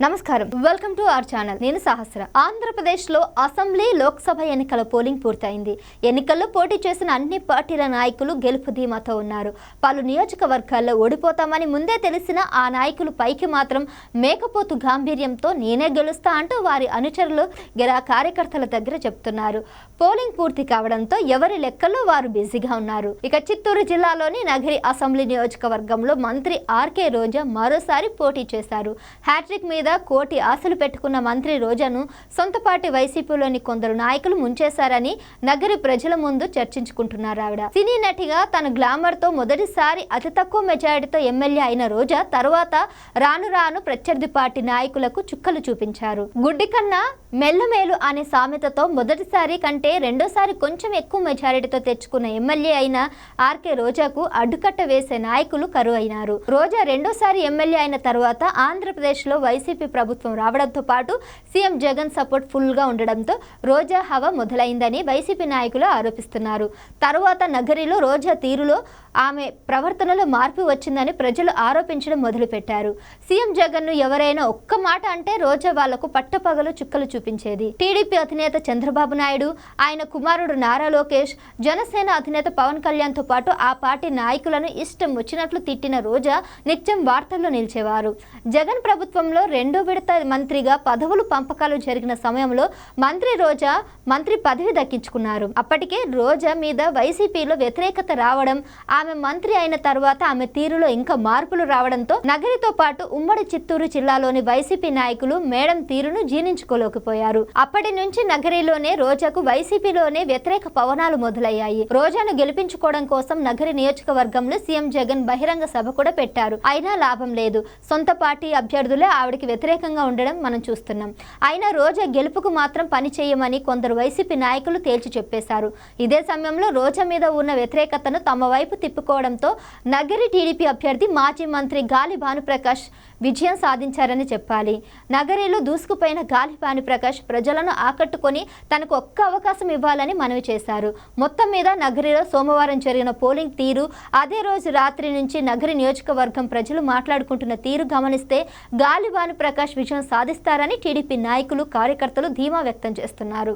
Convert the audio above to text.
నమస్కారం, welcome to our channel. నేను సహస్ర. ఆంధ్రప్రదేశ్లో అసెంబ్లీ, లోక్సభ ఎన్నికల పోలింగ్ పూర్తయింది. ఎన్నికల్లో పోటీ చేసిన అన్ని పార్టీల నాయకులు గెలుపు ధీమాతో ఉన్నారు. పలు నియోజకవర్గాల్లో ఓడిపోతామని ముందే తెలిసిన ఆ నాయకులు పైకి మాత్రం మేకపోతు గాంభీర్యంతో నేనే గెలుస్తా అంటూ వారి అనుచరులు కార్యకర్తల దగ్గర చెప్తున్నారు. పోలింగ్ పూర్తి కావడంతో ఎవరి లెక్కల్లో వారు బిజీగా ఉన్నారు. ఇక చిత్తూరు జిల్లాలోని నగరి అసెంబ్లీ నియోజకవర్గంలో మంత్రి ఆర్కే రోజా మరోసారి పోటీ చేశారు. హ్యాట్రిక్ మీద కోటి ఆశలు పెట్టుకున్న మంత్రి రోజాను సొంత పార్టీ వైసీపీలోని కొందరు నాయకులు ముంచేశారని నగరి ప్రజల ముందు చర్చించుకుంటున్నారు. ఆవిడ సినీ నటిగా తన గ్లామర్ తో మొదటిసారి అతి తక్కువ మెజారిటీతో ఎమ్మెల్యే అయిన రోజా తర్వాత రాను రాను ప్రత్యర్థి పార్టీ నాయకులకు చుక్కలు చూపించారు. గుడ్డి కన్నా మెల్లమేలు అనే సామెతతో మొదటిసారి కంటే రెండోసారి కొంచెం ఎక్కువ మెజారిటీతో తెచ్చుకున్న ఎమ్మెల్యే అయిన ఆర్కే రోజాకు అడ్డుకట్ట వేసే నాయకులు కరువైనారు. రోజా రెండోసారి ఎమ్మెల్యే అయిన తర్వాత ఆంధ్రప్రదేశ్ లో వైసీపీ ప్రభుత్వం రావడంతో పాటు సీఎం జగన్ సపోర్ట్ ఫుల్ గా ఉండడంతో రోజా హవా మొదలైందని వైసీపీ నాయకులు ఆరోపిస్తున్నారు. తరువాత నగరిలో రోజా తీరులో ఆమె ప్రవర్తనలో మార్పు వచ్చిందని ప్రజలు ఆరోపించడం మొదలుపెట్టారు. సీఎం జగన్ ను ఎవరైనా ఒక్క మాట అంటే రోజా వాళ్లకు పట్టపగలు చుక్కలు చూపించేది. టీడీపీ అధినేత చంద్రబాబు నాయుడు, ఆయన కుమారుడు నారా లోకేష్, జనసేన అధినేత పవన్ కళ్యాణ్ తో పాటు ఆ పార్టీ నాయకులను ఇష్టం వచ్చినట్లు తిట్టిన రోజా నిత్యం వార్తల్లో నిలిచేవారు. జగన్ ప్రభుత్వంలో రెండో విడత మంత్రిగా పదవులు పంపకాలు జరిగిన సమయంలో మంత్రి రోజా మంత్రి పదవి దక్కించుకున్నారు. అప్పటికే రోజా మీద వైసీపీలో వ్యతిరేకత రావడం, ఆమె మంత్రి అయిన తర్వాత ఆమె తీరులో ఇంకా మార్పులు రావడంతో నగరితో పాటు ఉమ్మడి చిత్తూరు జిల్లాలోని వైసీపీ నాయకులు మేడం తీరును జీర్ణించుకోలేకపోయారు. అప్పటి నుంచి నగరిలోనే రోజాకు వైసీపీలోనే వ్యతిరేక పవనాలు మొదలయ్యాయి. రోజాను గెలిపించుకోవడం కోసం నగరి నియోజకవర్గంలో సీఎం జగన్ బహిరంగ సభ కూడా పెట్టారు. అయినా లాభం లేదు. సొంత పార్టీ అభ్యర్థులే ఆవిడకి వ్యతిరేకంగా ఉండడం మనం చూస్తున్నాం. అయినా రోజా గెలుపుకు మాత్రం పని చేయమని కొందరు వైసీపీ నాయకులు తేల్చి చెప్పేశారు. ఇదే సమయంలో రోజా మీద ఉన్న వ్యతిరేకతను తమ వైపు తిప్పుకోవడంతో నగరి టీడీపీ అభ్యర్థి మాజీ మంత్రి గాలి భానుప్రకాష్ విజయం సాధించారని చెప్పాలి. నగరిలో దూసుకుపోయిన గాలి భానుప్రకాష్ ప్రజలను ఆకట్టుకొని తనకు ఒక్క అవకాశం ఇవ్వాలని మనవి చేశారు. మొత్తం మీద నగరిలో సోమవారం జరిగిన పోలింగ్ తీరు, అదే రోజు రాత్రి నుంచి నగరి నియోజకవర్గం ప్రజలు మాట్లాడుకుంటున్న తీరు గమనిస్తే గాలి భానుప్రకాష్ విజయం సాధిస్తారని టీడీపీ నాయకులు, కార్యకర్తలు ధీమా వ్యక్తం చేస్తున్నారు.